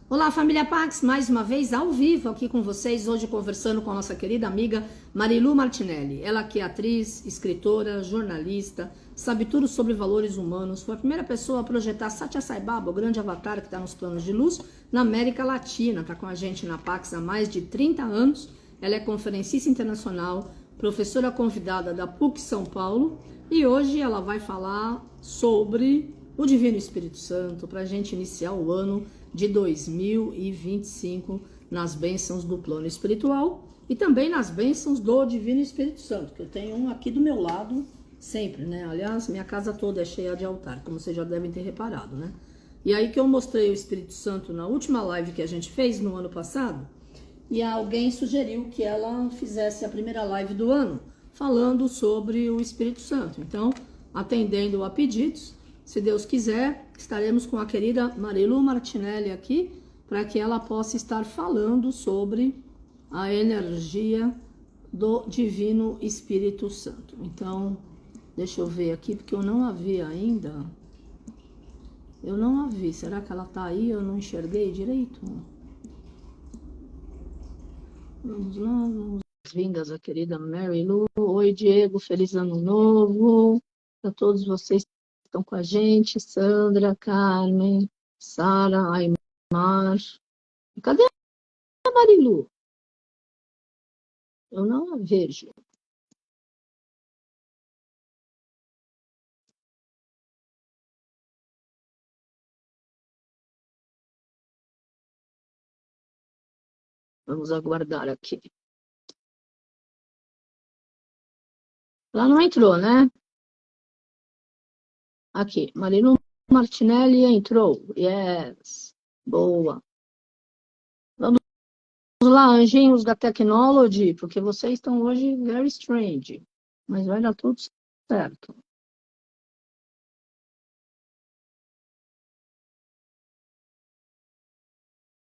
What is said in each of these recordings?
Olá, família Pax, mais uma vez ao vivo aqui com vocês, hoje conversando com a nossa querida amiga Marilu Martinelli. Ela que é atriz, escritora, jornalista, sabe tudo sobre valores humanos, foi a primeira pessoa a projetar Satya Sai Baba, o grande avatar que está nos planos de luz, na América Latina. Está com a gente na Pax há mais de 30 anos, ela é conferencista internacional, professora convidada da PUC São Paulo e hoje ela vai falar sobre o Divino Espírito Santo para a gente iniciar o ano de 2025 nas bênçãos do plano espiritual e também nas bênçãos do Divino Espírito Santo, que eu tenho um aqui do meu lado sempre, né? Aliás, minha casa toda é cheia de altar, como vocês já devem ter reparado, né? E aí que eu mostrei o Espírito Santo na última live que a gente fez no ano passado, e alguém sugeriu que ela fizesse a primeira live do ano falando sobre o Espírito Santo. Então, atendendo a pedidos, se Deus quiser, estaremos com a querida Marilu Martinelli aqui para que ela possa estar falando sobre a energia do Divino Espírito Santo. Então, deixa eu ver aqui, porque eu não a vi ainda. Eu não a vi. Será que ela está aí? Eu não enxerguei direito. Vamos lá, vamos. Boas-vindas a querida Marilu. Oi, Diego, feliz ano novo a todos vocês que estão com a gente. Sandra, Carmen, Sara, Aymar. Cadê a Marilu? Eu não a vejo. Vamos aguardar aqui. Ela não entrou, né? Aqui, Marilu Martinelli entrou. Yes. Boa. Vamos lá, anjinhos da Technology, porque vocês estão hoje very strange. Mas vai dar tudo certo.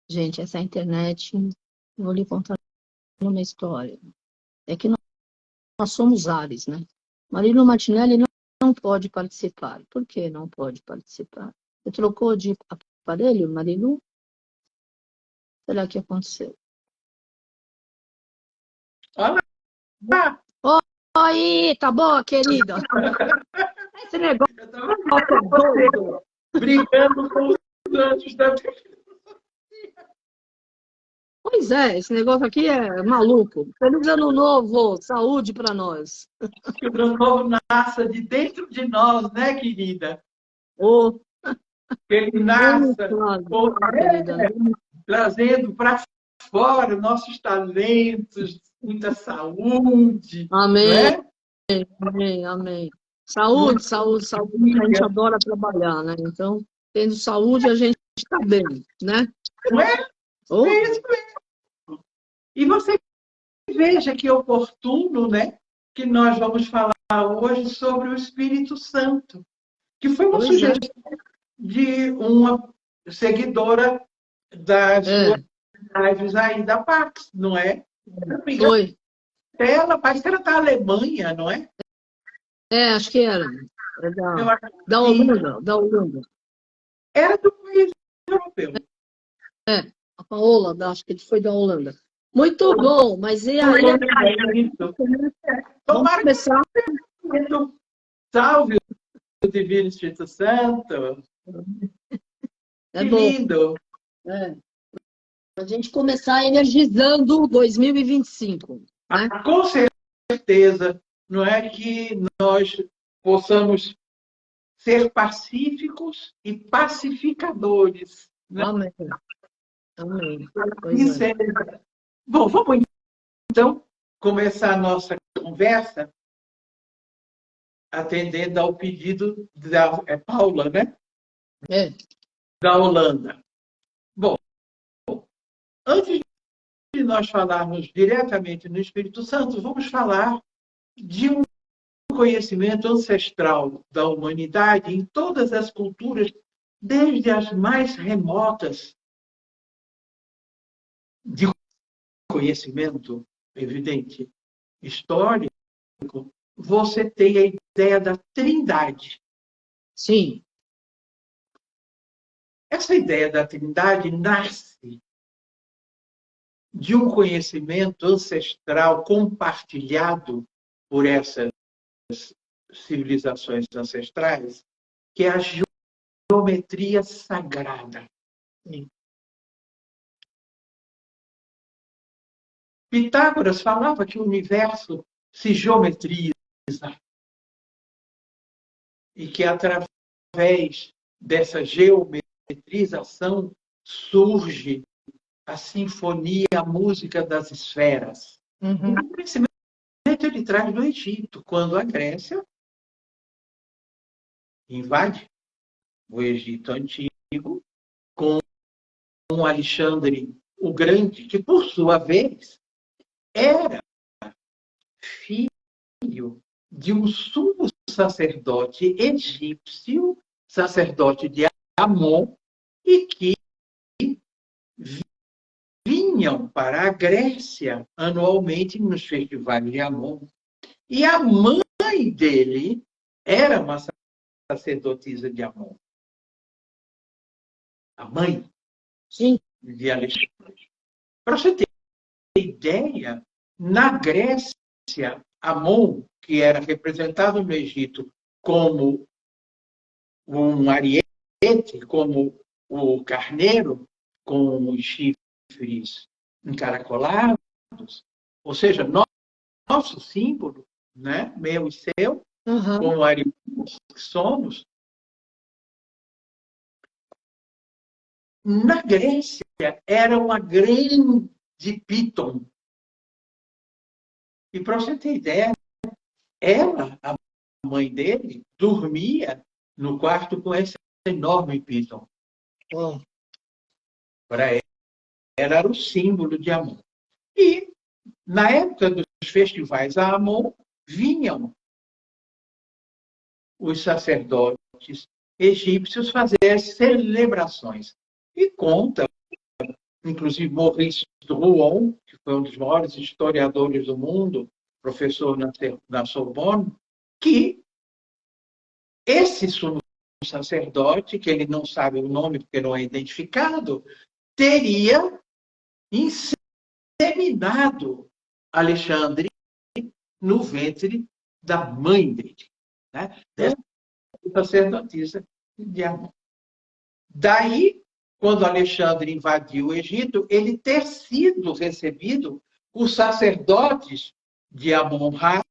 Gente, essa internet, eu vou lhe contar uma história. É que nós somos Ares, né? Marilu Martinelli não pode participar. Por que não pode participar? Você trocou de aparelho, Marilu? Será que aconteceu? Olá! Oi, tá boa, querida? Esse negócio Eu estava é doido. brigando com os anjos da Pois é, esse negócio aqui é maluco. Feliz ano novo, saúde para nós. que o novo nasça de dentro de nós, né, querida? Ô, Que ele nem nasça fala, querida. trazendo para fora nossos talentos, muita saúde, não Amém, é? amém, amém. Saúde, Muita saúde, saúde. A gente amiga, adora trabalhar, né? Então, tendo saúde, a gente está bem, né? não é? Oh, É isso mesmo. E você veja que oportuno, né, que nós vamos falar hoje sobre o Espírito Santo, que foi uma pois é. sugestão de uma seguidora das suas É, lives aí da Pax, não é? Se não me engano, foi. ela parece que ela está na Alemanha, não é? É, acho que era. É Eu acho da que sim. Holanda, da Holanda. Era do país europeu. É, a Paola, acho que foi da Holanda. Muito bom, mas e aí? Vamos Tomara começar. que salve o Divino Espírito Santo. É Que bom. lindo. É. A gente começar energizando 2025, né? Com certeza, não é que nós possamos ser pacíficos e pacificadores. Né? Amém. Amém. Pois Isso é. é. Bom, vamos então começar a nossa conversa atendendo ao pedido da Paula, né? É. Da Holanda. Bom, antes de nós falarmos diretamente no Espírito Santo, vamos falar de um conhecimento ancestral da humanidade em todas as culturas, desde as mais remotas, de conhecimento evidente histórico, você tem a ideia da trindade. Sim. Essa ideia da Trindade nasce de um conhecimento ancestral compartilhado por essas civilizações ancestrais, que é a geometria sagrada. Pitágoras falava que o universo se geometriza e que, através dessa geometrização, surge a sinfonia, a música das esferas. O conhecimento ele traz do Egito, quando a Grécia invade o Egito antigo, com Alexandre o Grande, que, por sua vez, era filho de um sumo sacerdote egípcio, sacerdote de Amon, e que vinham para a Grécia anualmente nos festivais de Amon. E a mãe dele era uma sacerdotisa de Amon. A mãe Sim. de Alexandre. Para você ter ideia, na Grécia, Amon, que era representado no Egito como um ariete, como o carneiro, com os chifres encaracolados, ou seja, nosso símbolo, né? Meu e seu, como arianos que somos, na Grécia era uma grande Piton. E para você ter ideia, ela, a mãe dele, dormia no quarto com esse enorme Piton. Para ela, era o símbolo de Amon. E, na época dos festivais a Amon, vinham os sacerdotes egípcios fazer as celebrações. E conta, inclusive Maurice Drouon, que foi um dos maiores historiadores do mundo, professor na Sorbonne, que esse sumo sacerdote, que ele não sabe o nome porque não é identificado, teria inseminado Alexandre no ventre da mãe dele, né? Dessa sacerdotisa de Amon. Daí, quando Alexandre invadiu o Egito, ele ter sido recebido por sacerdotes de Amon-Ra,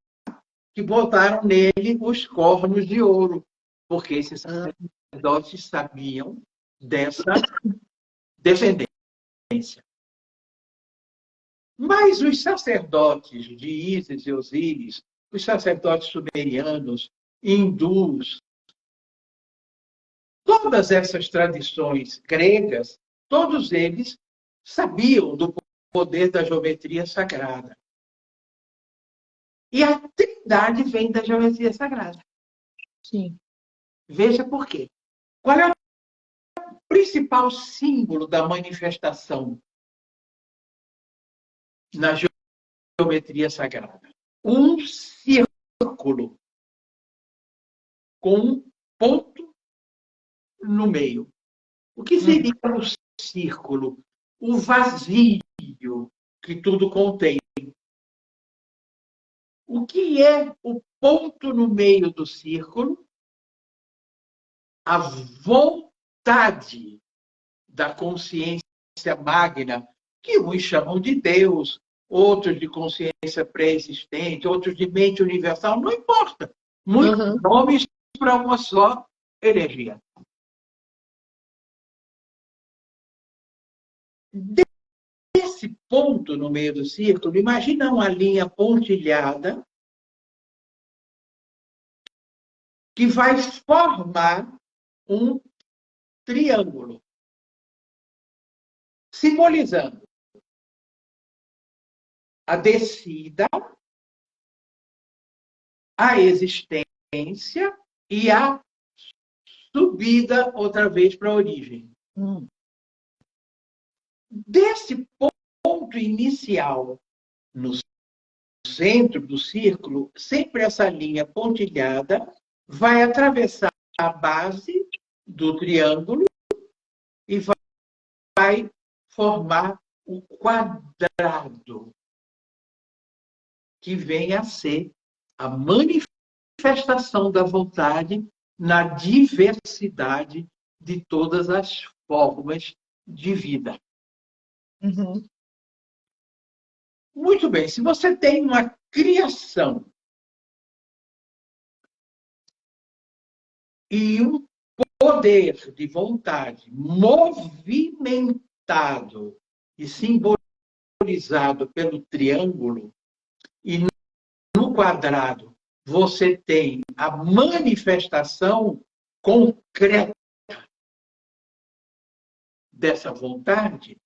que botaram nele os cornos de ouro, porque esses sacerdotes sabiam dessa descendência. Mas os sacerdotes de Ísis e Osíris, os sacerdotes sumerianos, hindus, todas essas tradições gregas, todos eles sabiam do poder da geometria sagrada. E a Trindade vem da geometria sagrada. Sim. Veja por quê. Qual é o principal símbolo da manifestação na geometria sagrada? Um círculo com um ponto no meio. O que seria o círculo? O vazio que tudo contém. O que é o ponto no meio do círculo? A vontade da consciência magna, que uns chamam de Deus, outros de consciência pré-existente, outros de mente universal, não importa. Muitos nomes para uma só energia. Desse ponto no meio do círculo, imagina uma linha pontilhada que vai formar um triângulo, simbolizando a descida, a existência e a subida outra vez para a origem. Desse ponto inicial, no centro do círculo, sempre essa linha pontilhada vai atravessar a base do triângulo vai formar o quadrado, que vem a ser a manifestação da vontade na diversidade de todas as formas de vida. Uhum. Muito bem, se você tem uma criação e um poder de vontade movimentado e simbolizado pelo triângulo, e no quadrado você tem a manifestação concreta dessa vontade,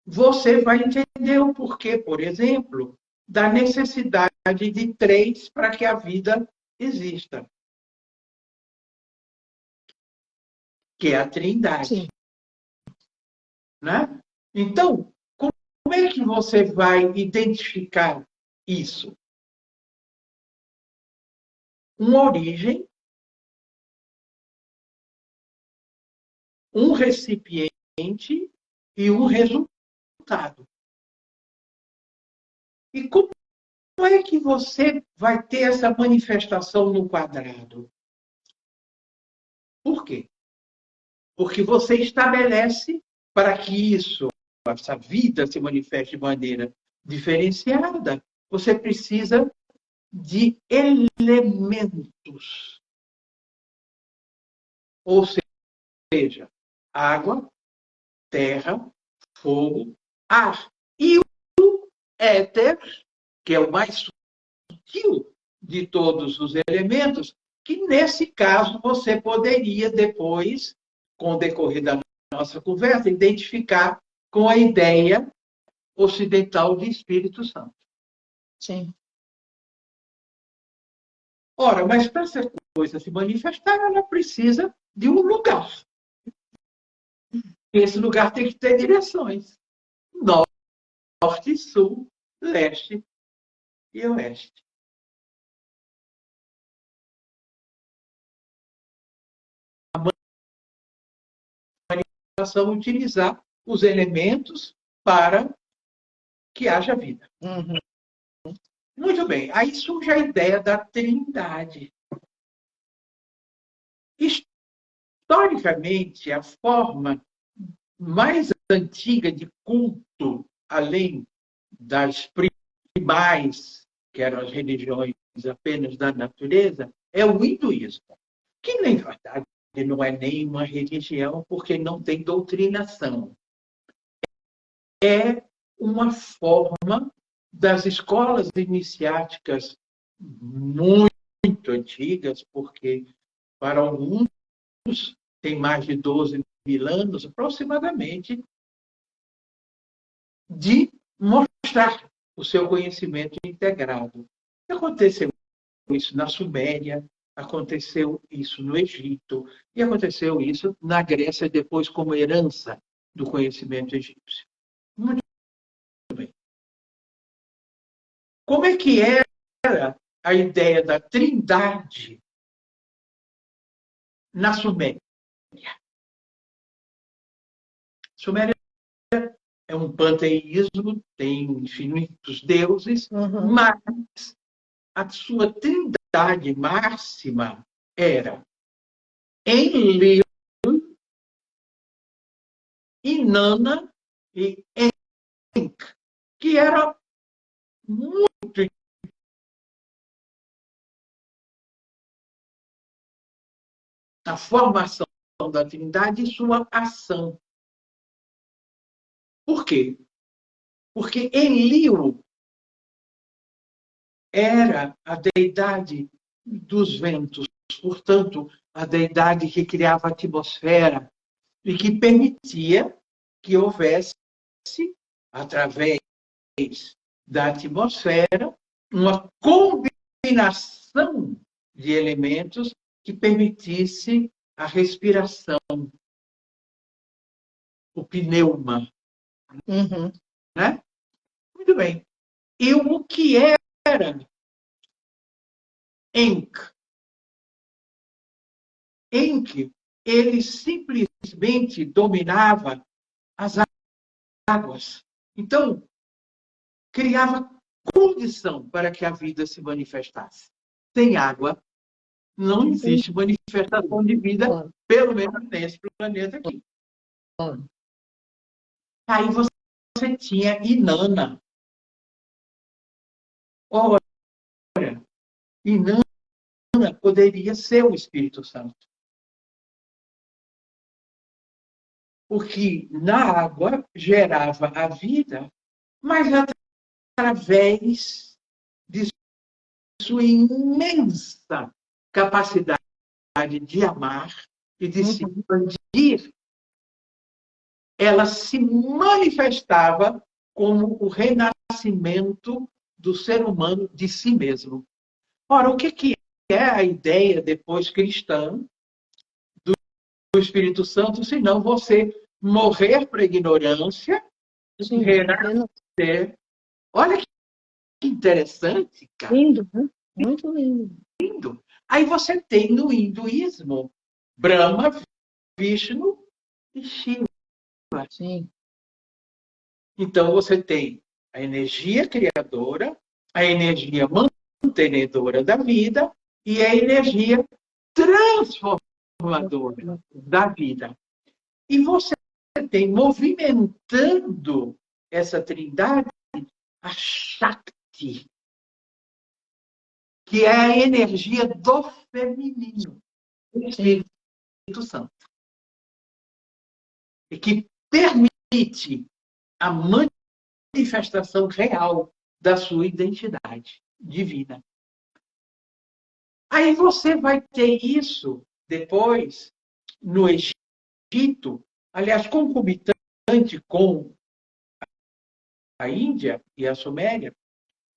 você vai entender o porquê, por exemplo, da necessidade de 3 para que a vida exista, que é a Trindade. Sim. Né? Então, como é que você vai identificar isso? Uma origem, um recipiente e um resultado. E como é que você vai ter essa manifestação no quadrado? Por quê? Porque você estabelece para que isso, essa vida se manifeste de maneira diferenciada, você precisa de elementos. Ou seja, água, terra, fogo, ar. E o éter, que é o mais sutil de todos os elementos, que nesse caso você poderia depois, com o decorrer da nossa conversa, identificar com a ideia ocidental de Espírito Santo. Sim. Ora, mas para essa coisa se manifestar, ela precisa de um lugar. Esse lugar tem que ter direções: norte, sul, leste e oeste. Utilizar os elementos para que haja vida. Uhum. Muito bem, aí surge a ideia da Trindade. Historicamente, a forma mais antiga de culto, além das primais, que eram as religiões apenas da natureza, é o hinduísmo, que, na verdade, não é nem uma religião, porque não tem doutrinação. É uma forma das escolas iniciáticas muito antigas, porque para alguns tem mais de 12.000 anos, aproximadamente, de mostrar o seu conhecimento integrado. Aconteceu isso na Suméria, aconteceu isso no Egito, e aconteceu isso na Grécia, depois como herança do conhecimento egípcio. Muito bem. Como é que era a ideia da Trindade na Suméria? Suméria é um panteísmo, tem infinitos deuses, mas a sua trindade máxima era Enlil, Inanna e Enk, que era muito a formação da Trindade e sua ação. Por quê? Porque Enlil era a deidade dos ventos, portanto, a deidade que criava a atmosfera e que permitia que houvesse, através da atmosfera, uma combinação de elementos que permitisse a respiração, o pneuma. Uhum. Né? Muito bem. E o que era Enk? Enk ele simplesmente dominava as águas. Então, criava condição para que a vida se manifestasse. Sem água, não existe manifestação de vida, pelo menos nesse planeta aqui. Aí você tinha Inanna. Ora, Inanna poderia ser o Espírito Santo. Porque na água gerava a vida, mas através de sua imensa capacidade de amar e de se expandir, ela se manifestava como o renascimento do ser humano de si mesmo. Ora, o que é a ideia depois cristã do Espírito Santo, se não você morrer para a ignorância, renascer? Olha que interessante, cara. Lindo, né? Muito lindo. Lindo. Aí você tem no hinduísmo Brahma, Vishnu e Shiva. Sim. Então você tem a energia criadora, a energia mantenedora da vida e a energia transformadora da vida. E você tem movimentando essa trindade a Shakti, que é a energia do feminino, o Espírito Santo. E que permite a manifestação real da sua identidade divina. Aí você vai ter isso depois no Egito, aliás, concomitante com a Índia e a Suméria.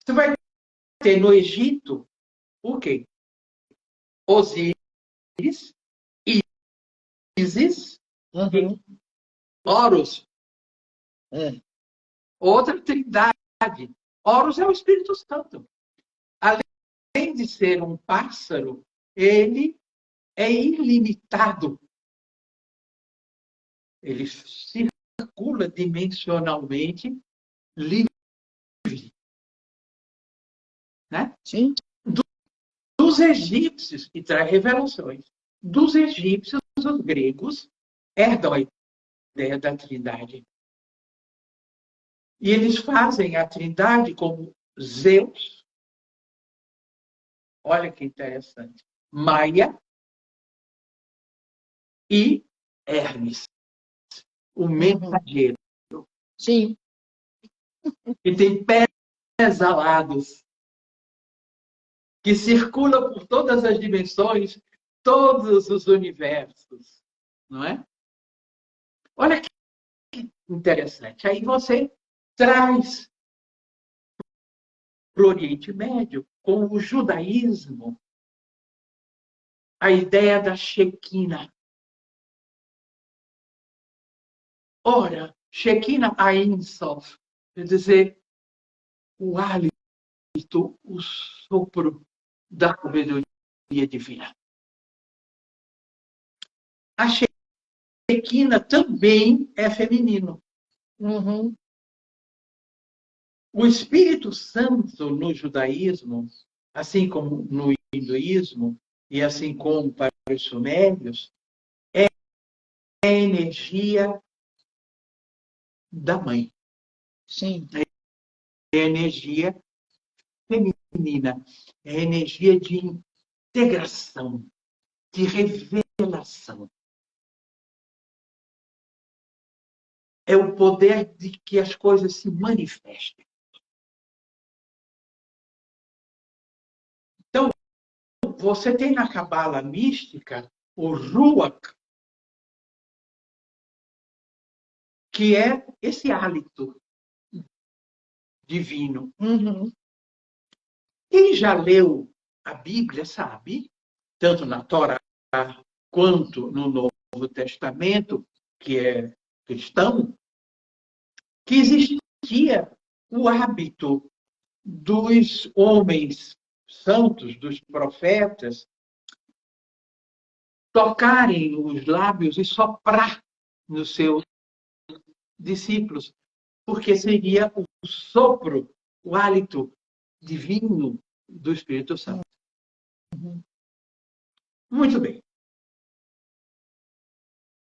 Você vai ter no Egito o quê? Osíris, Ísis, Horus. Outra trindade. Horus é o Espírito Santo. Além de ser um pássaro, ele é ilimitado. Ele circula dimensionalmente livre. Né? Sim. Dos egípcios, e traz revelações, dos egípcios, os gregos herdam a ideia da trindade. E eles fazem a trindade como Zeus, olha que interessante, Maia e Hermes, o mensageiro. Sim. Que tem pés alados, que circula por todas as dimensões, todos os universos. Não é? Olha que interessante. Aí você traz para o Oriente Médio, com o judaísmo, a ideia da Shekinah. Ora, Shekinah Ein Sof, quer dizer, o hálito, o sopro da sabedoria divina. A Shekinah também é feminino. O Espírito Santo no judaísmo, assim como no hinduísmo, e assim como para os sumérios, é a energia da mãe. Sim. É a energia feminina. É a energia de integração, de revelação. É o poder de que as coisas se manifestem. Então, você tem na Cabala mística o Ruach, que é esse hálito divino. Quem já leu a Bíblia sabe, tanto na Torá quanto no Novo Testamento, que é cristão, que existia o hábito dos homens santos, dos profetas, tocarem os lábios e soprar nos seus discípulos, porque seria o sopro, o hálito divino do Espírito Santo. Muito bem.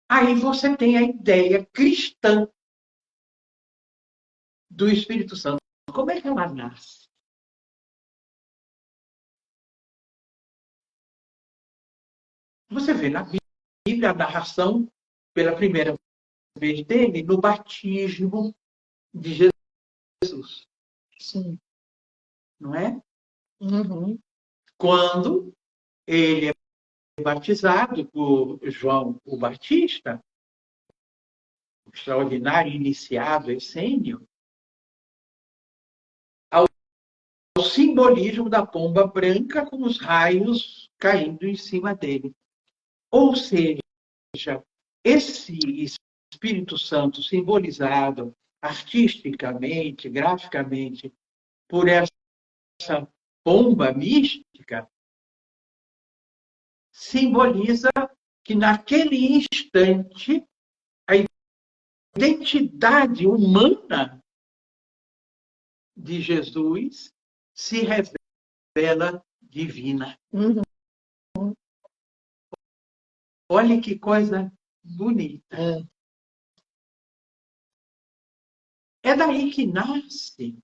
Aí você tem a ideia cristã do Espírito Santo. Como é que ela nasce? Você vê na Bíblia a narração pela primeira vez dele no batismo de Jesus. Sim. Não é? Uhum. Quando ele é batizado por João o Batista, o extraordinário iniciado essênio, ao simbolismo da pomba branca com os raios caindo em cima dele. Ou seja, esse Espírito Santo simbolizado artisticamente, graficamente, por essa pomba mística, simboliza que naquele instante a identidade humana de Jesus se revela divina. Uhum. Olha que coisa bonita. É daí que nasce,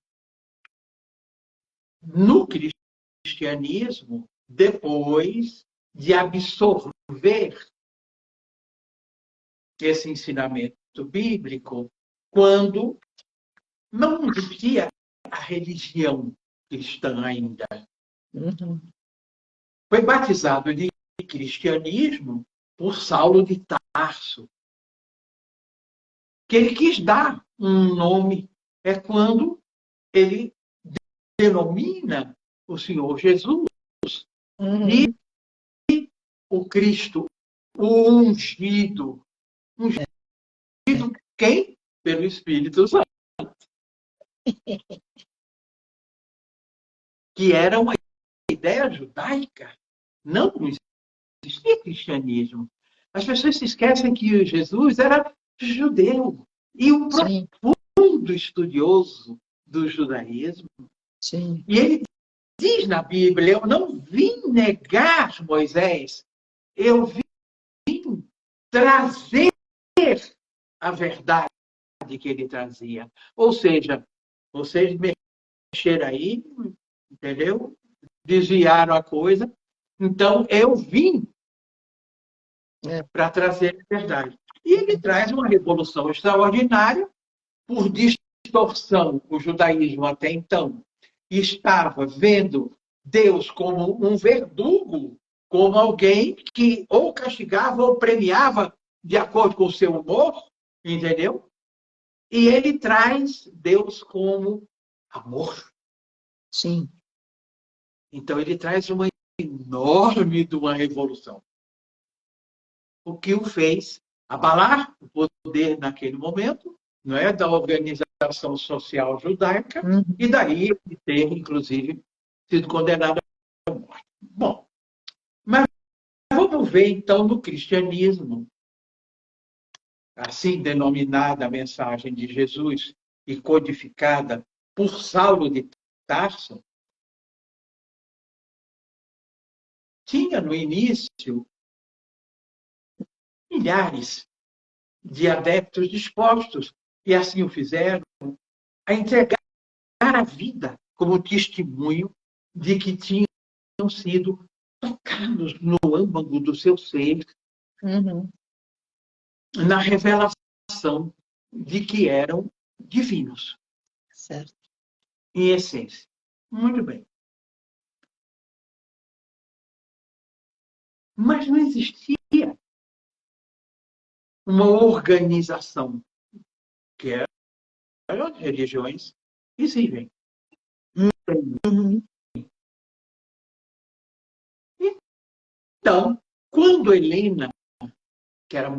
no cristianismo, depois de absorver esse ensinamento bíblico, quando não existia a religião cristã ainda. Uhum. Foi batizado de cristianismo por Saulo de Tarso, que ele quis dar um nome. É quando ele denomina o Senhor Jesus Uhum. de o Cristo, o ungido. Ungido quem? Pelo Espírito Santo. Que era uma ideia judaica. Não existia cristianismo. As pessoas se esquecem que Jesus era judeu. E um Sim. profundo estudioso do judaísmo. Sim. E ele diz na Bíblia: eu não vim negar Moisés, eu vim trazer a verdade que ele trazia. Ou seja, vocês mexeram aí, entendeu? Desviaram a coisa. Então, eu vim para trazer a verdade. E ele traz uma revolução extraordinária por distorção. O judaísmo até então estava vendo Deus como um verdugo, como alguém que ou castigava ou premiava de acordo com o seu humor, entendeu? E ele traz Deus como amor. Sim. Então ele traz uma enorme de uma revolução. O que o fez abalar o poder naquele momento, não é, da organização social judaica, e daí ele ter, inclusive, sido condenado à morte. Bom, mas vamos ver, então, no cristianismo, assim denominada a mensagem de Jesus e codificada por Saulo de Tarso, tinha no início milhares de adeptos dispostos, e assim o fizeram, a entregar a vida como testemunho de que tinham sido tocados no âmago do seu ser, na revelação de que eram divinos, Certo. em essência. Muito bem. Mas não existia uma organização, que eram as religiões visíveis. Então, quando Helena, que era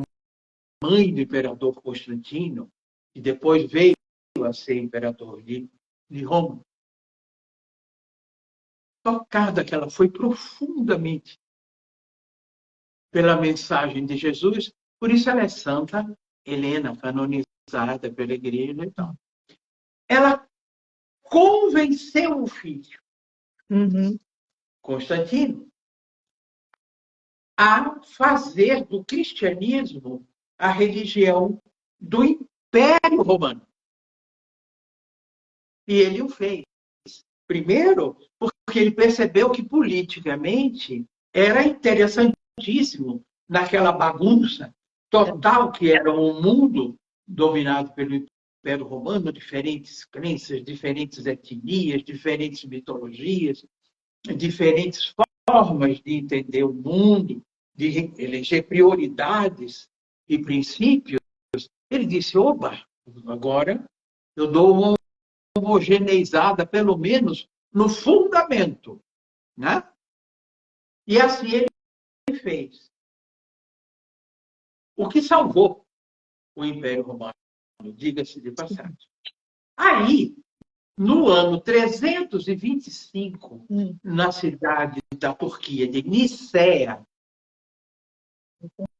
mãe do imperador Constantino, e depois veio a ser imperador de Roma, tocada que ela foi profundamente pela mensagem de Jesus, por isso ela é Santa Helena, canonizada pela igreja e tal. Ela convenceu o filho, Constantino, a fazer do cristianismo a religião do Império Romano. E ele o fez. Primeiro, porque ele percebeu que politicamente era interessantíssimo naquela bagunça total que era um mundo dominado pelo Império Romano, diferentes crenças, diferentes etnias, diferentes mitologias, diferentes formas de entender o mundo, de eleger prioridades e princípios. Ele disse, oba, agora eu dou uma homogeneizada, pelo menos no fundamento. Né? E assim ele fez. O que salvou o Império Romano, diga-se de passagem. Aí, no ano 325, na cidade da Turquia, de Nicéia,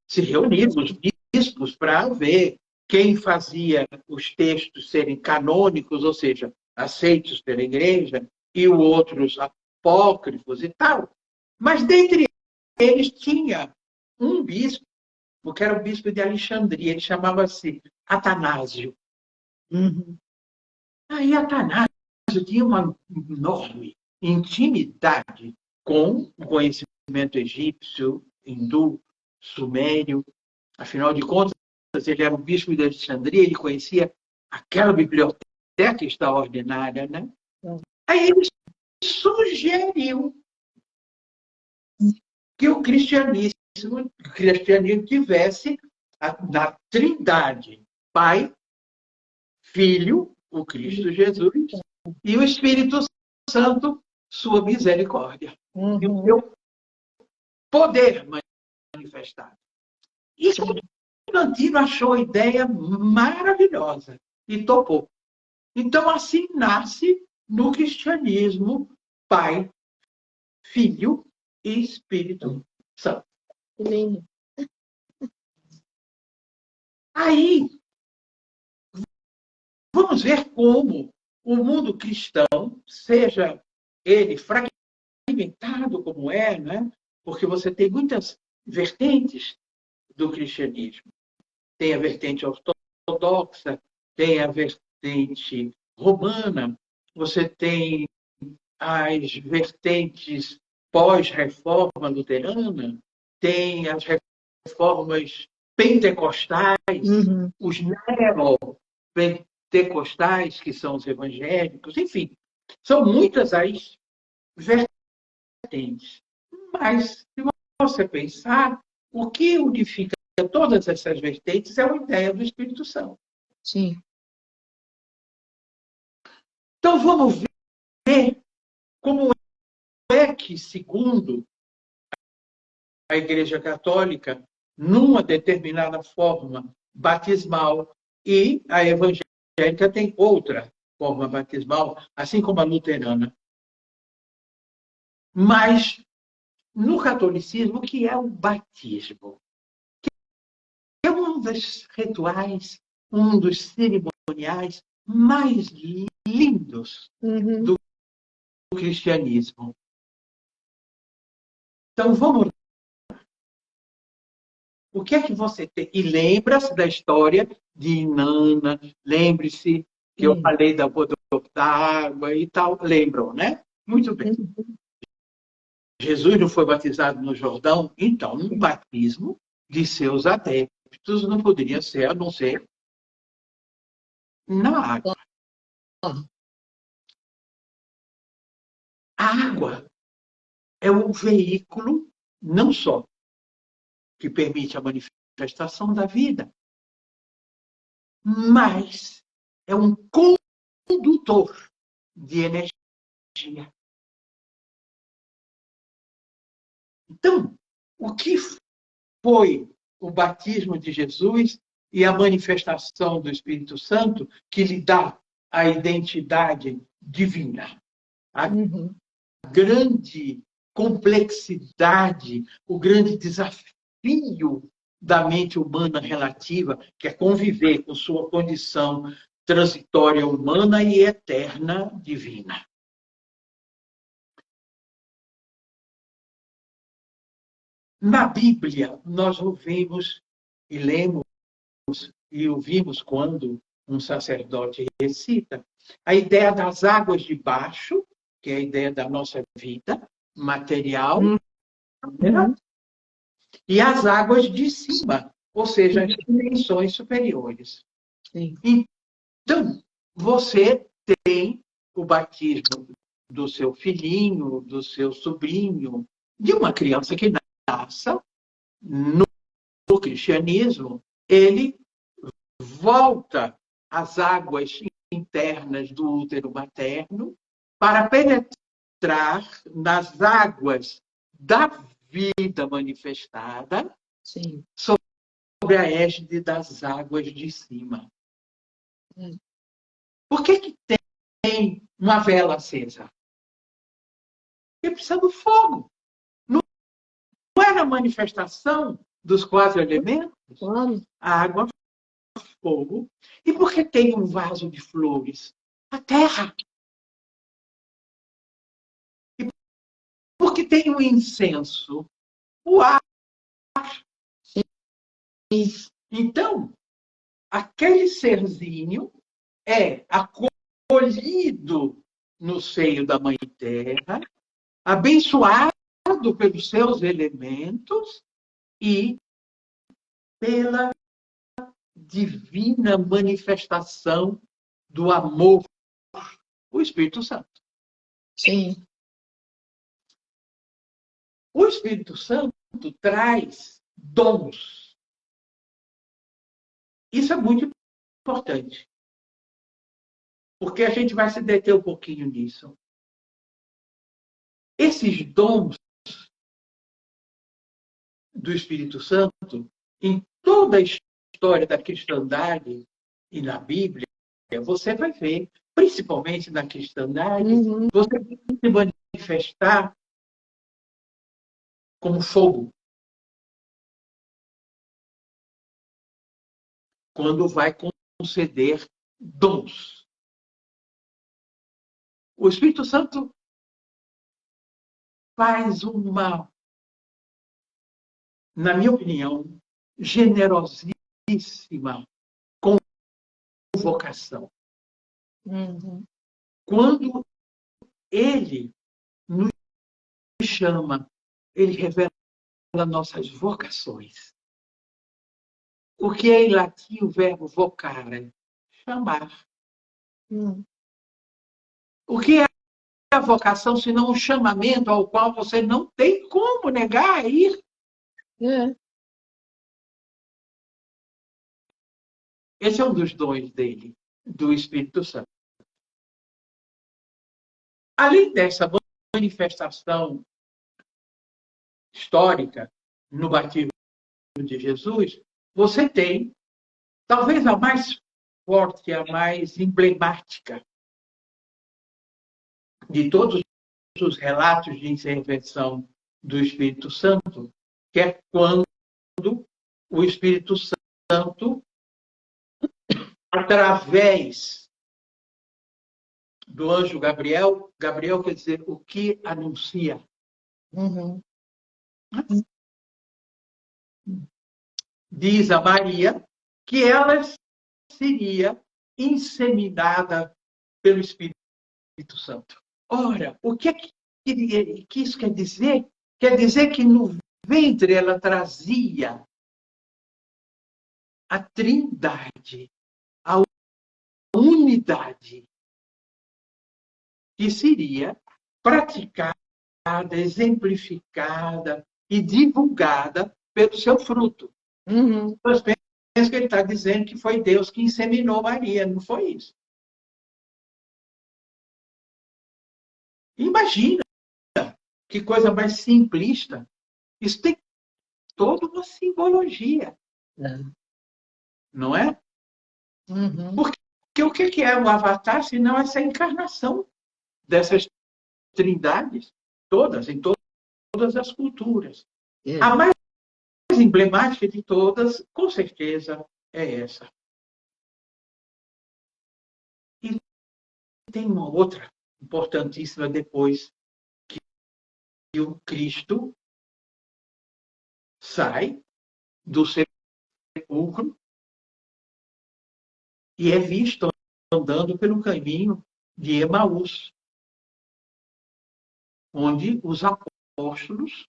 se reuniram os bispos para ver quem fazia os textos serem canônicos, ou seja, aceitos pela igreja, e os outros apócrifos e tal. Mas dentre eles tinha um bispo, que era o bispo de Alexandria, ele chamava-se Atanásio. Aí Atanásio tinha uma enorme intimidade com o conhecimento egípcio, hindu, sumério. Afinal de contas, ele era o bispo de Alexandria, ele conhecia aquela biblioteca extraordinária, né? Aí ele sugeriu que o cristianismo tivesse na Trindade, Pai, Filho, o Cristo Jesus, e o Espírito Santo, sua misericórdia. E o seu poder manifestado. E Constantino achou a ideia maravilhosa e topou. Então, assim nasce no cristianismo Pai, Filho e Espírito Santo. Aí, vamos ver como o mundo cristão, seja ele fragmentado como é, né? Porque você tem muitas vertentes do cristianismo. Tem a vertente ortodoxa, tem a vertente romana, você tem as vertentes pós-reforma luterana, tem as reformas pentecostais, os neopentecostais, que são os evangélicos, enfim, são muitas as vertentes. Mas, se você pensar, o que unifica todas essas vertentes é a ideia do Espírito Santo. Sim. Então, vamos ver como é que, segundo a Igreja Católica, numa determinada forma batismal, e a evangélica tem outra forma batismal, assim como a luterana. Mas, no catolicismo, o que é o batismo? É um dos rituais, um dos cerimoniais mais lindos do cristianismo. Então, vamos lá. O que é que você tem? E lembra-se da história de Inanna, lembre-se que eu falei da água e tal, lembram, né? Muito bem. Jesus não foi batizado no Jordão? Então, um batismo de seus adeptos não poderia ser, a não ser na água. A água é um veículo, não só que permite a manifestação da vida, mas é um condutor de energia. Então, o que foi o batismo de Jesus e a manifestação do Espírito Santo que lhe dá a identidade divina? A grande complexidade, o grande desafio desafio da mente humana relativa, que é conviver com sua condição transitória humana e eterna divina. Na Bíblia, nós ouvimos e lemos e ouvimos quando um sacerdote recita a ideia das águas de baixo, que é a ideia da nossa vida material, e as águas de cima, ou seja, as dimensões superiores. Sim. Então, você tem o batismo do seu filhinho, do seu sobrinho, de uma criança que nasce no cristianismo, ele volta às águas internas do útero materno para penetrar nas águas da vida manifestada, Sim. sobre a égide das águas de cima. Por que tem uma vela acesa? Porque precisa do fogo. Não era a manifestação dos 4 elementos? Claro. A água, fogo. E por que tem um vaso de flores? A terra. E por que tem um incenso? O ar. Então, aquele serzinho é acolhido no seio da Mãe Terra, abençoado pelos seus elementos e pela divina manifestação do amor, o Espírito Santo. Sim. O Espírito Santo traz dons. Isso é muito importante. Porque a gente vai se deter um pouquinho nisso. Esses dons do Espírito Santo, em toda a história da cristandade e na Bíblia, você vai ver, principalmente na cristandade, você vai se manifestar como fogo. Quando vai conceder dons. O Espírito Santo faz uma, na minha opinião, generosíssima convocação. Quando ele nos chama, ele revela nossas vocações. O que é em latim o verbo vocare? Chamar. O que é a vocação, senão um chamamento ao qual você não tem como negar a ir? Esse é um dos dons dele, do Espírito Santo. Além dessa manifestação histórica no batismo de Jesus, você tem, talvez a mais forte, a mais emblemática de todos os relatos de intervenção do Espírito Santo, que é quando o Espírito Santo, através do anjo Gabriel, Gabriel quer dizer o que anuncia. Diz a Maria que ela seria inseminada pelo Espírito Santo. Ora, o que isso quer dizer? Quer dizer que no ventre ela trazia a trindade, a unidade, que seria praticada, exemplificada e divulgada pelo seu fruto. Nós pensamos que ele está dizendo que foi Deus que inseminou Maria, não foi isso. Imagina que coisa mais simplista. Isso tem toda uma simbologia. Não é? Porque o que é o avatar, senão essa encarnação dessas trindades, todas, em todas as culturas. A mais emblemática de todas, com certeza, é essa. E tem uma outra importantíssima depois que o Cristo sai do sepulcro e é visto andando pelo caminho de Emaús, onde os apóstolos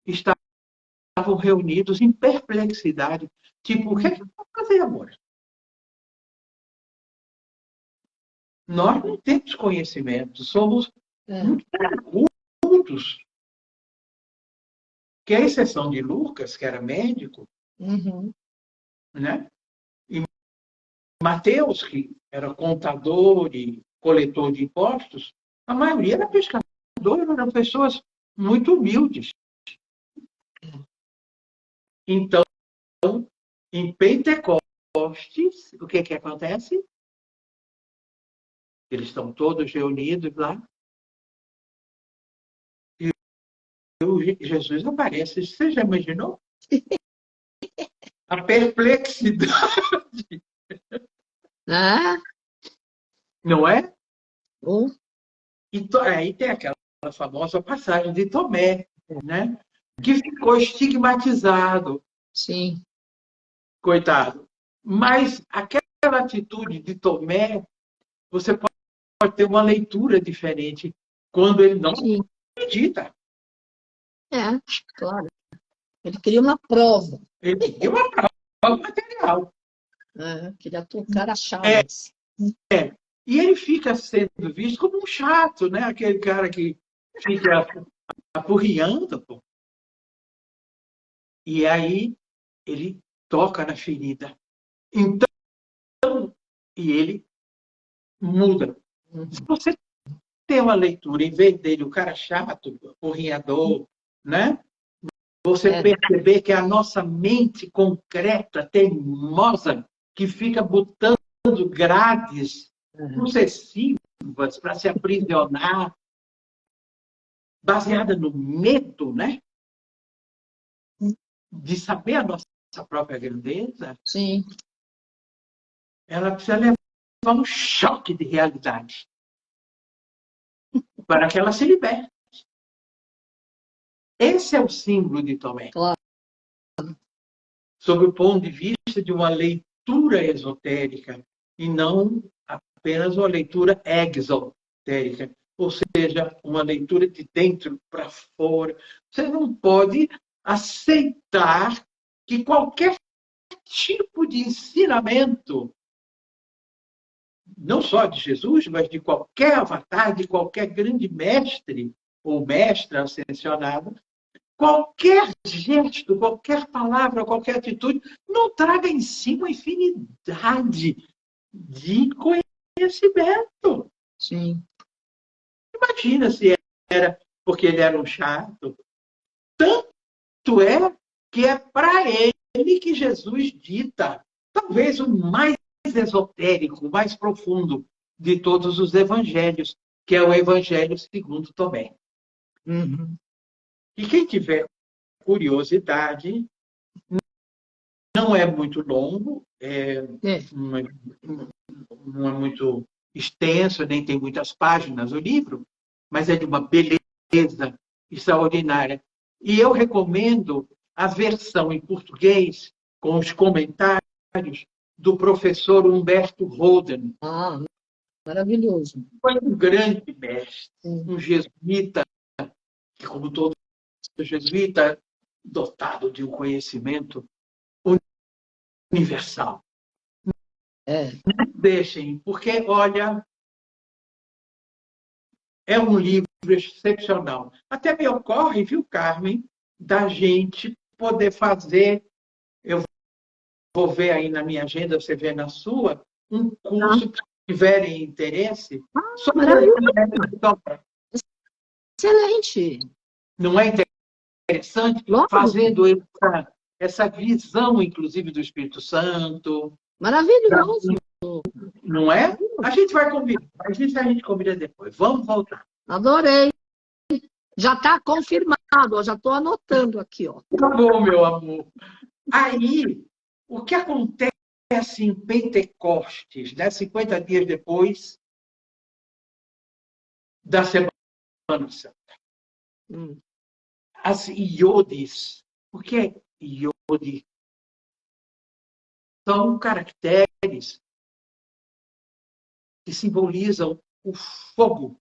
estavam reunidos em perplexidade. Tipo, o que é que eu vou fazer agora? Nós não temos conhecimento, somos muito cultos. Que a exceção de Lucas, que era médico, né? E Mateus, que era contador e coletor de impostos, a maioria era pescador, eram pessoas muito humildes. Então, em Pentecostes, o que acontece? Eles estão todos reunidos lá. E Jesus aparece. Você já imaginou? A perplexidade. Não é? E aí tem aquela famosa passagem de Tomé, né? Que ficou estigmatizado. Sim. Coitado. Mas aquela atitude de Tomé, você pode ter uma leitura diferente quando ele não acredita. Claro. Ele queria uma prova. Ele queria uma prova material. Queria tocar as chaves. E ele fica sendo visto como um chato, né? Aquele cara que fica apurriando. E aí ele toca na ferida. Então, e ele muda. Se você tem uma leitura, em vez dele, o cara chato, apurriador, né? Você perceber que a nossa mente concreta, teimosa, que fica botando grades sucessivas para se aprisionar, baseada no medo, né? De saber a nossa própria grandeza, Sim. ela precisa levar um choque de realidade para que ela se liberte. Esse é o símbolo de Tomé. Claro. Sob o ponto de vista de uma leitura esotérica e não apenas uma leitura exotérica, ou seja, uma leitura de dentro para fora. Você não pode aceitar que qualquer tipo de ensinamento, não só de Jesus, mas de qualquer avatar, de qualquer grande mestre ou mestra ascensionada, qualquer gesto, qualquer palavra, qualquer atitude, não traga em si uma infinidade de conhecimento. Sim. Imagina se era porque ele era um chato. Tanto é que é para ele que Jesus dita, talvez o mais esotérico, o mais profundo de todos os evangelhos, que é o Evangelho segundo Tomé. E quem tiver curiosidade, não é muito longo, não é muito extenso, nem tem muitas páginas o livro, mas é de uma beleza extraordinária. E eu recomendo a versão em português, com os comentários, do professor Humberto Holden. Maravilhoso. Foi um grande mestre, um jesuíta, que, como todo jesuíta, dotado de um conhecimento universal. Não deixem, porque, olha, é um livro excepcional. Até me ocorre, viu, Carmen, da gente poder fazer, eu vou ver aí na minha agenda, você vê na sua, um curso que tiverem interesse sobre Excelente. Não é interessante? Fazendo essa visão, inclusive, do Espírito Santo. Maravilhoso. Não é? A gente vai combinar. A gente combina depois. Vamos voltar. Adorei. Já está confirmado, ó, já estou anotando aqui, ó. Tá bom, meu amor. Aí, o que acontece em Pentecostes, né? 50 dias depois da Semana Santa? As iodes. O que é iode? São caracteres que simbolizam o fogo,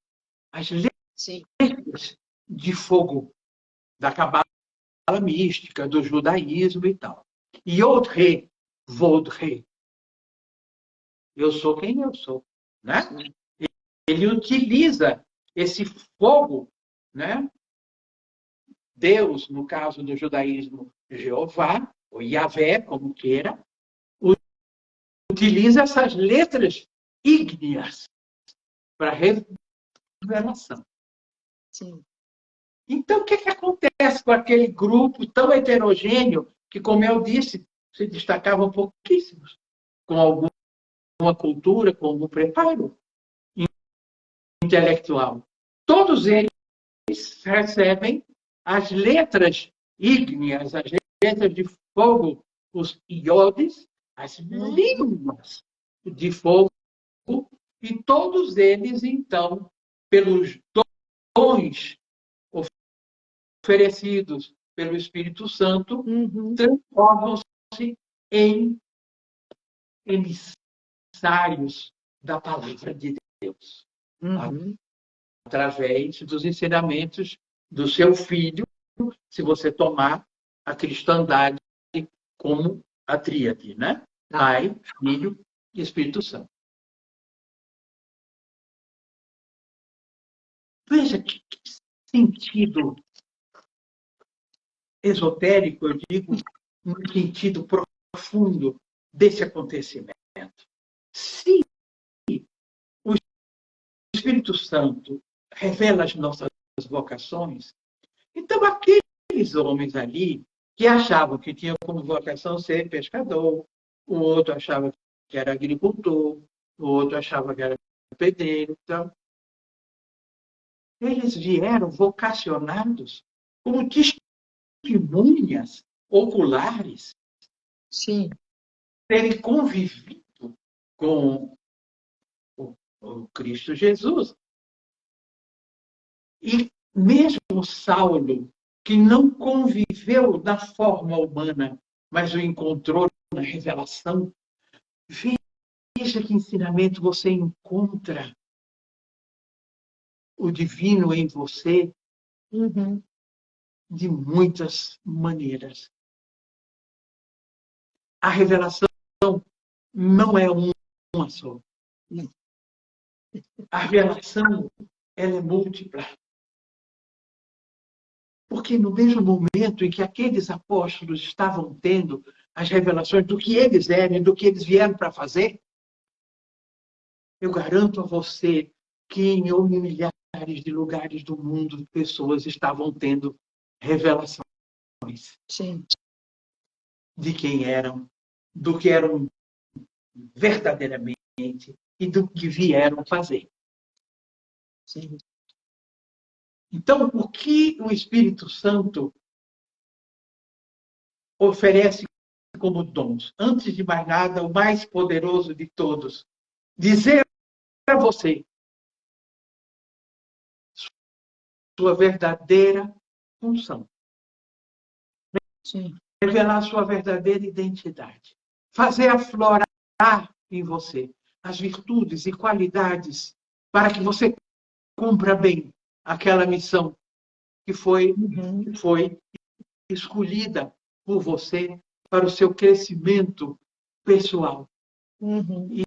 as letras de fogo da cabala mística, do judaísmo e tal. Yod-He, Vod-He. Eu sou quem eu sou, né? Ele utiliza esse fogo, né? Deus, no caso do judaísmo, Jeová, ou Yahvé, como queira, utiliza essas letras ígneas para revelação. Sim. Então, o que acontece com aquele grupo tão heterogêneo que, como eu disse, se destacavam pouquíssimos, com alguma cultura, com algum preparo intelectual? Todos eles recebem as letras ígneas, as letras de fogo, os iodes, as línguas de fogo, e todos eles, então, pelos dons oferecidos pelo Espírito Santo, transformam-se em emissários da palavra de Deus, através dos ensinamentos do seu filho, se você tomar a cristandade como a tríade, né? Pai, Filho e Espírito Santo. Veja que sentido esotérico, eu digo, no sentido profundo desse acontecimento. Se o Espírito Santo revela as nossas vocações, então aqueles homens ali que achavam que tinham como vocação ser pescador, o outro achava que era agricultor, o outro achava que era pedreiro, então, eles vieram vocacionados como testemunhas oculares, terem convivido com o Cristo Jesus. E mesmo Saulo, que não conviveu da forma humana, mas o encontrou na revelação, veja que ensinamento você encontra o divino em você de muitas maneiras. A revelação não é uma só. A revelação, ela é múltipla. Porque no mesmo momento em que aqueles apóstolos estavam tendo as revelações do que eles eram, do que eles vieram para fazer, eu garanto a você que em milhares de lugares do mundo, pessoas estavam tendo revelações de quem eram, do que eram verdadeiramente e do que vieram fazer. Então, o que o Espírito Santo oferece como dons? Antes de mais nada, o mais poderoso de todos, dizer a você sua verdadeira função. Revelar sua verdadeira identidade. Fazer aflorar em você as virtudes e qualidades para que você cumpra bem aquela missão que foi escolhida por você para o seu crescimento pessoal. E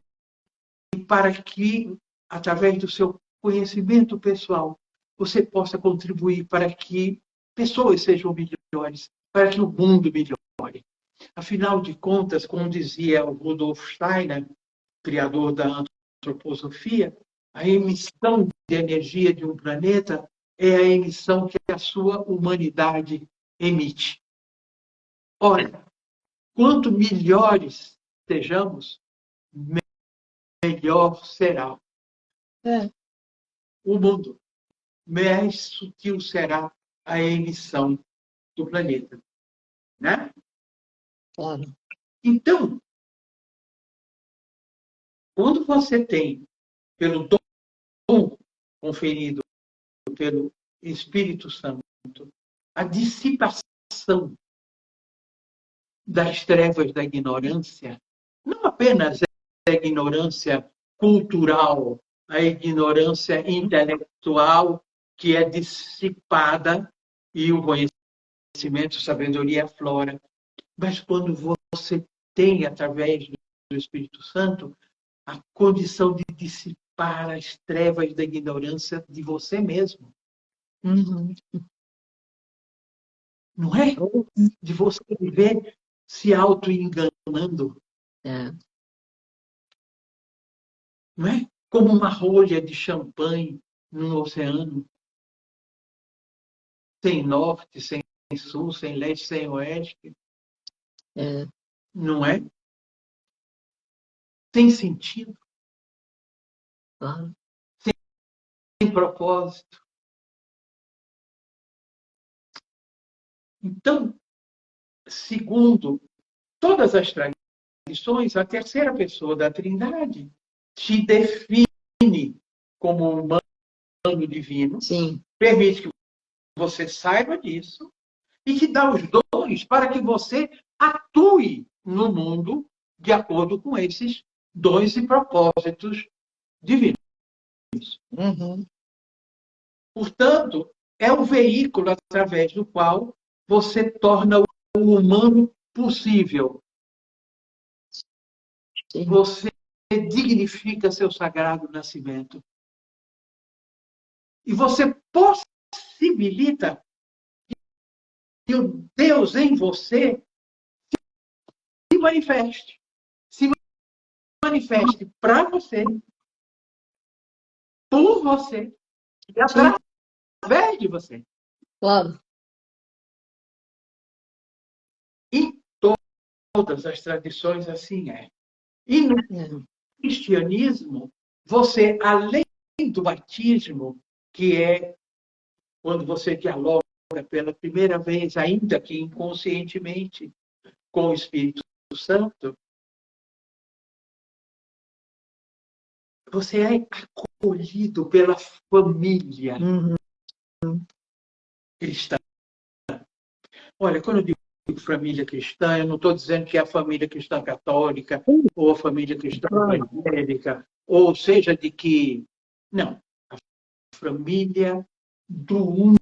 para que, através do seu conhecimento pessoal, você possa contribuir para que pessoas sejam melhores, para que o mundo melhore. Afinal de contas, como dizia o Rudolf Steiner, criador da antroposofia, a emissão de energia de um planeta é a emissão que a sua humanidade emite. Ora, quanto melhores sejamos, melhor será o mundo. mais sutil será a emissão do planeta. Né? Claro. Então, quando você tem, pelo dom conferido pelo Espírito Santo, a dissipação das trevas da ignorância, não apenas a ignorância cultural, a ignorância intelectual que é dissipada e o conhecimento, a sabedoria aflora, mas quando você tem, através do Espírito Santo, a condição de dissipar as trevas da ignorância de você mesmo. Uhum. Não é? De você viver se auto-enganando. É. Não é? Como uma rolha de champanhe no oceano. Sem norte, sem sul, sem leste, sem oeste. É. Não é? Sem sentido. Claro. Sem propósito. Então, segundo todas as tradições, a terceira pessoa da Trindade te define como humano divino, Sim. permite que você saiba disso e te dá os dons para que você atue no mundo de acordo com esses dons e propósitos divinos. Uhum. Portanto, é o veículo através do qual você torna o humano possível. Sim. Você dignifica seu sagrado nascimento. E você possibilita que o Deus em você se manifeste. Se manifeste para você, por você e através de você. Claro. Em todas as tradições assim é. E no cristianismo, você, além do batismo, que é quando você dialoga pela primeira vez, ainda que inconscientemente, com o Espírito Santo, você é acolhido pela família cristã. Olha, quando eu digo família cristã, eu não estou dizendo que é a família cristã católica ou a família cristã evangélica, ou seja, de que... Não. A família do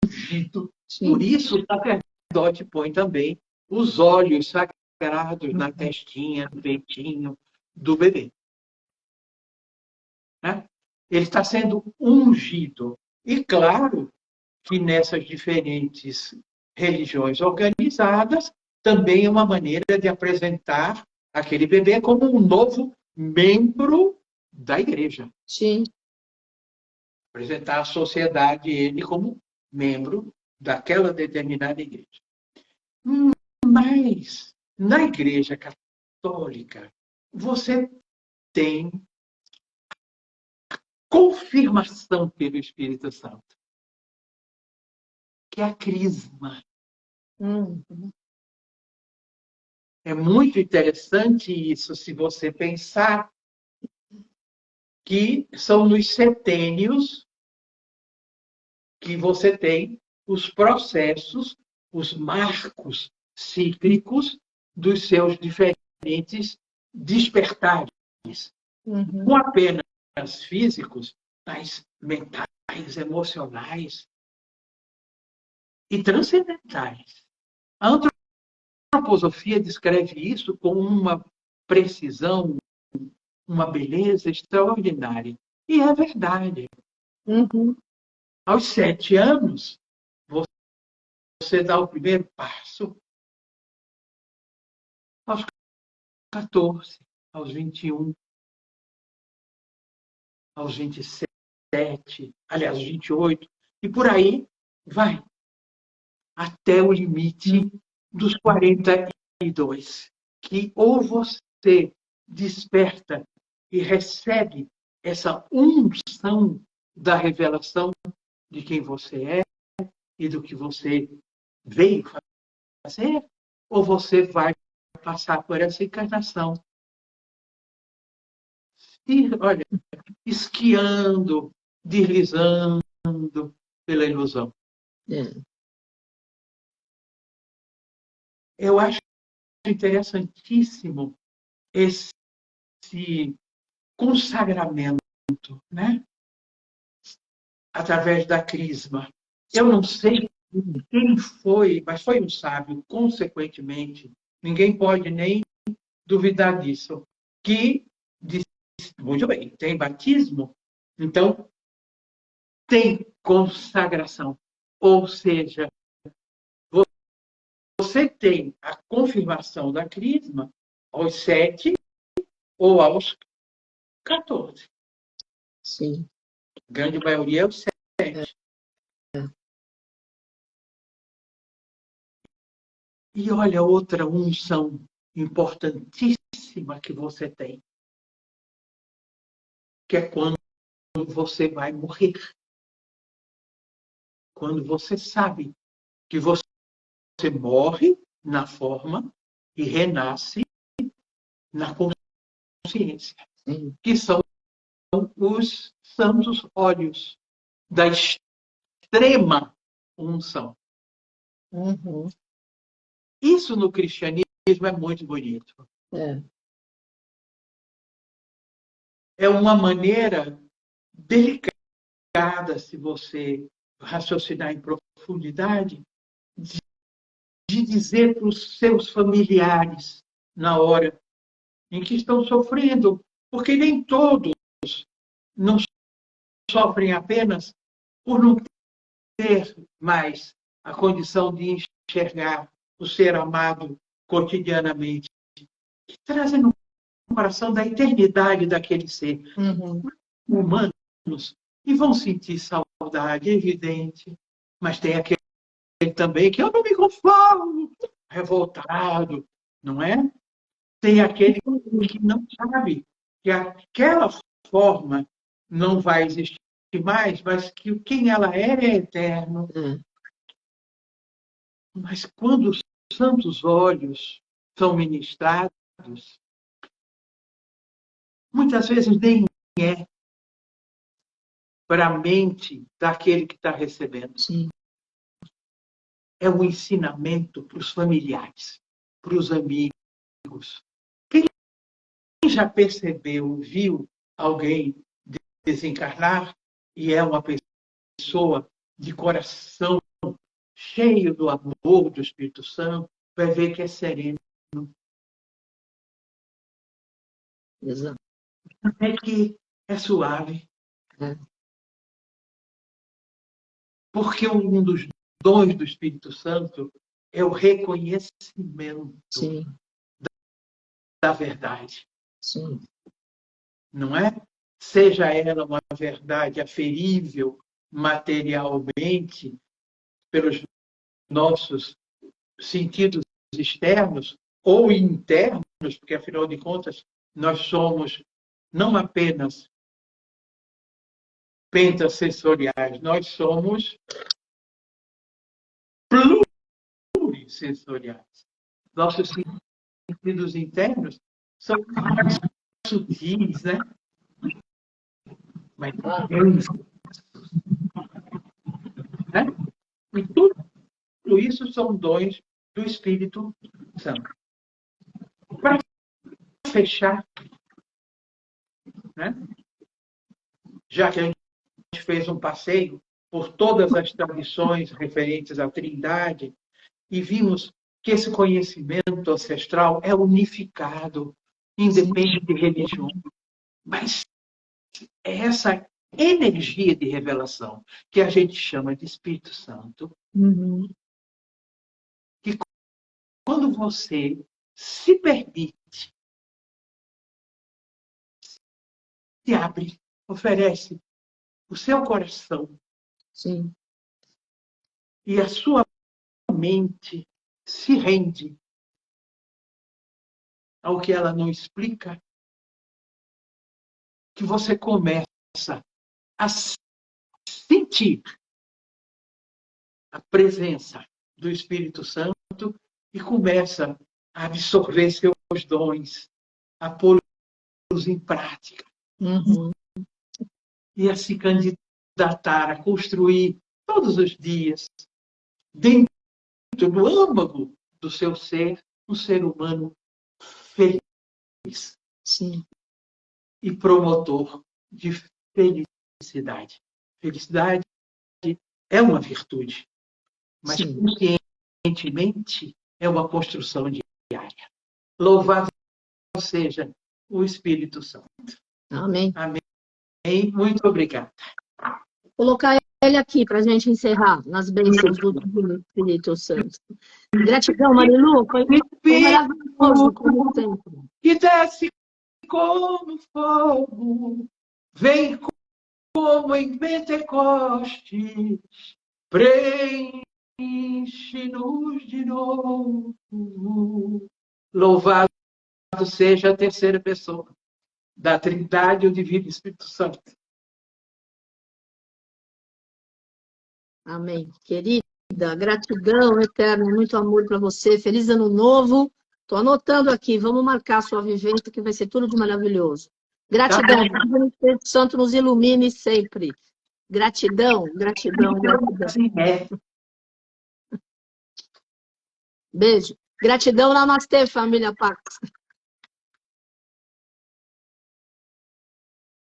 ungido. Sim. Por isso, o sacerdote põe também os olhos sagrados na testinha, no peitinho do bebê. Né? Ele está sendo ungido. E claro que nessas diferentes religiões organizadas, também é uma maneira de apresentar aquele bebê como um novo membro da igreja. Sim. Apresentar à sociedade ele como membro daquela determinada igreja. Mas, na igreja católica, você tem confirmação pelo Espírito Santo, que é a crisma. É muito interessante isso, se você pensar que são nos setênios que você tem os processos, os marcos cíclicos dos seus diferentes despertares. Não apenas físicos, mas mentais, emocionais e transcendentais. A antroposofia descreve isso com uma precisão, uma beleza extraordinária. E é verdade. Aos 7 anos, você dá o primeiro passo. Aos 14, aos 21, aos 27, aliás, aos 28, e por aí vai. Até o limite dos 42, que ou você desperta e recebe essa unção da revelação de quem você é e do que você veio fazer, ou você vai passar por essa encarnação e, olha, esquiando, deslizando pela ilusão. É. Eu acho interessantíssimo esse consagramento, né? Através da crisma. Eu não sei quem foi, mas foi um sábio, consequentemente, ninguém pode nem duvidar disso, que disse, muito bem, tem batismo, então tem consagração. Ou seja, você tem a confirmação da crisma aos 7 ou aos 14. Sim. A grande maioria é os 7. E olha outra unção importantíssima que você tem, que é quando você vai morrer. Quando você sabe que você morre na forma e renasce na consciência, Sim. que são os santos óleos da extrema unção. Uhum. Isso no cristianismo é muito bonito. É. É uma maneira delicada, se você raciocinar em profundidade, de dizer para os seus familiares, na hora em que estão sofrendo, porque nem todos não sofrem apenas por não ter mais a condição de enxergar o ser amado cotidianamente, que trazem no coração da eternidade daquele ser, humanos, e vão sentir saudade, é evidente, mas tem aquele também que eu não me conformo, revoltado, não é? Tem aquele que não sabe que aquela forma não vai existir mais, mas que quem ela é eterno. Mas quando os santos olhos são ministrados, muitas vezes nem é para a mente daquele que está recebendo. Sim. É um ensinamento para os familiares, para os amigos. Quem já percebeu, viu alguém desencarnar e é uma pessoa de coração cheio do amor do Espírito Santo, vai ver que é sereno. Exato. É que é suave. É. Porque um dos dons do Espírito Santo é o reconhecimento Sim. da verdade. Sim. Não é? Seja ela uma verdade aferível materialmente pelos nossos sentidos externos ou internos, porque afinal de contas nós somos não apenas pentasensoriais, nós somos plurissensoriais. Nossos sentidos internos são mais sutis, né? Mas né? E tudo isso são dons do Espírito Santo. Para fechar, né? Já que a gente fez um passeio por todas as tradições referentes à Trindade e vimos que esse conhecimento ancestral é unificado, independe de religião, mas é essa energia de revelação que a gente chama de Espírito Santo, que quando você se permite, se abre, oferece o seu coração. Sim. E a sua mente se rende ao que ela não explica, que você começa a sentir a presença do Espírito Santo e começa a absorver seus dons, a pô-los em prática Uhum. e a se candidatar a construir todos os dias, dentro do âmago do seu ser, um ser humano feliz Sim. e promotor de felicidade. Felicidade é uma virtude, mas Sim. conscientemente é uma construção diária. Louvado seja o Espírito Santo. Amém. Amém. Muito obrigado. Vou colocar ele aqui para a gente encerrar nas bênçãos do Espírito Santo. Gratidão, Marilu, foi maravilhoso, como sempre. Que desce como fogo, vem como em Pentecostes, preenche-nos de novo. Louvado seja a terceira pessoa da Trindade, o Divino Espírito Santo. Amém. Querida, gratidão eterna, muito amor para você. Feliz ano novo. Estou anotando aqui, vamos marcar a sua vivência, que vai ser tudo de maravilhoso. Gratidão, que o Espírito Santo nos ilumine sempre. Gratidão, gratidão, gratidão. Assim é. Beijo. Gratidão, namastê, família Pax.